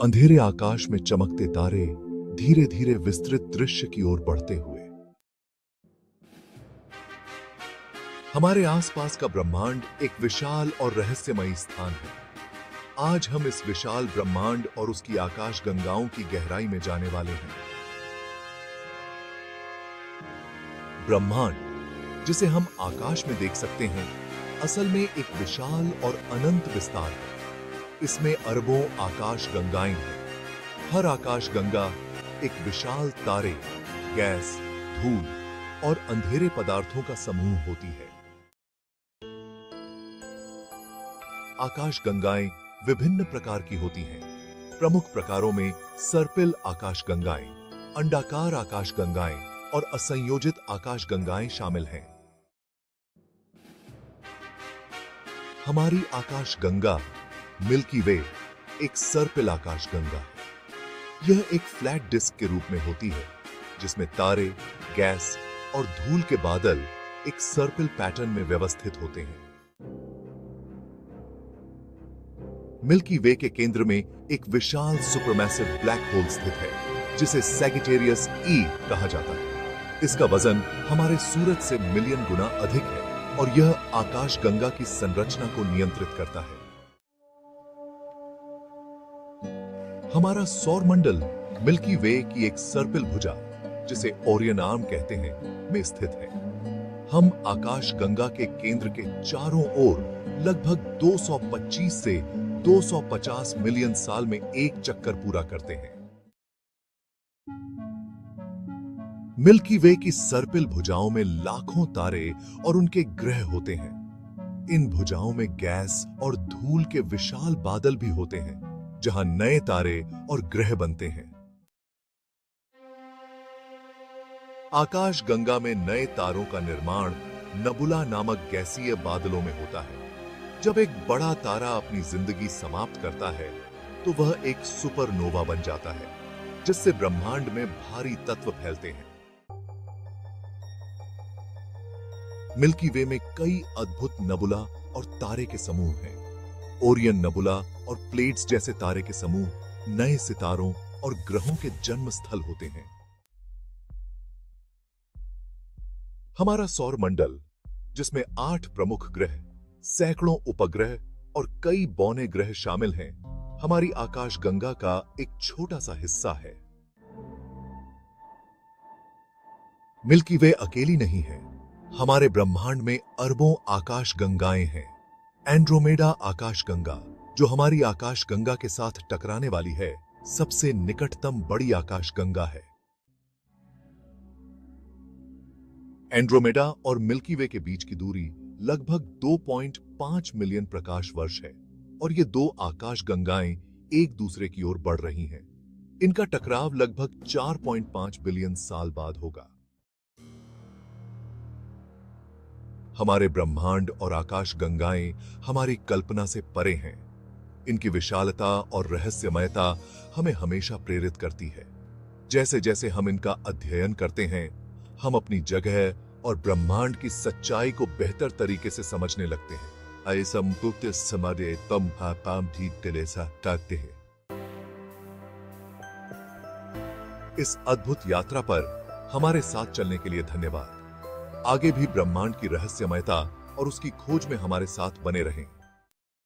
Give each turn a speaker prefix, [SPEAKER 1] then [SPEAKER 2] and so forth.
[SPEAKER 1] अंधेरे आकाश में चमकते तारे धीरे धीरे विस्तृत दृश्य की ओर बढ़ते हुए। हमारे आसपास का ब्रह्मांड एक विशाल और रहस्यमयी स्थान है। आज हम इस विशाल ब्रह्मांड और उसकी आकाश गंगाओं की गहराई में जाने वाले हैं। ब्रह्मांड, जिसे हम आकाश में देख सकते हैं, असल में एक विशाल और अनंत विस्तार है। इसमें अरबों आकाश गंगाएं हैं। हर आकाश गंगा एक विशाल तारे, गैस, धूल और अंधेरे पदार्थों का समूह होती है। आकाश गंगाएं विभिन्न प्रकार की होती हैं। प्रमुख प्रकारों में सर्पिल आकाश गंगाएं, अंडाकार आकाश गंगाएं और असंयोजित आकाश गंगाएं शामिल हैं। हमारी आकाश गंगा मिल्की वे एक सर्पिल आकाश गंगा है। यह एक फ्लैट डिस्क के रूप में होती है, जिसमें तारे, गैस और धूल के बादल एक सर्पिल पैटर्न में व्यवस्थित होते हैं। मिल्की वे के केंद्र में एक विशाल सुपरमैसिव ब्लैक होल स्थित है, जिसे सैजिटेरियस ई कहा जाता है। इसका वजन हमारे सूरज से मिलियन गुना अधिक है और यह आकाश गंगा की संरचना को नियंत्रित करता है। हमारा सौरमंडल मिल्की वे की एक सर्पिल भुजा, जिसे ओरियन आर्म कहते हैं, में स्थित है। हम आकाश गंगा के केंद्र के चारों ओर लगभग 225 से 250 मिलियन साल में एक चक्कर पूरा करते हैं। मिल्की वे की सर्पिल भुजाओं में लाखों तारे और उनके ग्रह होते हैं। इन भुजाओं में गैस और धूल के विशाल बादल भी होते हैं, जहां नए तारे और ग्रह बनते हैं। आकाश गंगा में नए तारों का निर्माण नबुला नामक गैसीय बादलों में होता है। जब एक बड़ा तारा अपनी जिंदगी समाप्त करता है, तो वह एक सुपरनोवा बन जाता है, जिससे ब्रह्मांड में भारी तत्व फैलते हैं। मिल्की वे में कई अद्भुत नबुला और तारे के समूह हैं। ओरियन नबुला और प्लेट्स जैसे तारे के समूह नए सितारों और ग्रहों के जन्म स्थल होते हैं। हमारा सौरमंडल, जिसमें 8 प्रमुख ग्रह, सैकड़ों उपग्रह और कई बौने ग्रह शामिल हैं, हमारी आकाश गंगा का एक छोटा सा हिस्सा है। मिल्की वे अकेली नहीं है। हमारे ब्रह्मांड में अरबों आकाश गंगाएं हैं। एंड्रोमेडा आकाश गंगा, जो हमारी आकाश गंगा के साथ टकराने वाली है, सबसे निकटतम बड़ी आकाश गंगा है। एंड्रोमेडा और मिल्की वे के बीच की दूरी लगभग 2.5 मिलियन प्रकाश वर्ष है और ये दो आकाश गंगाएं एक दूसरे की ओर बढ़ रही हैं। इनका टकराव लगभग 4.5 बिलियन साल बाद होगा। हमारे ब्रह्मांड और आकाश गंगाएं हमारी कल्पना से परे हैं। इनकी विशालता और रहस्यमयता हमें हमेशा प्रेरित करती है। जैसे जैसे हम इनका अध्ययन करते हैं, हम अपनी जगह और ब्रह्मांड की सच्चाई को बेहतर तरीके से समझने लगते हैं। इस अद्भुत यात्रा पर हमारे साथ चलने के लिए धन्यवाद। आगे भी ब्रह्मांड की रहस्यमयता और उसकी खोज में हमारे साथ बने रहें।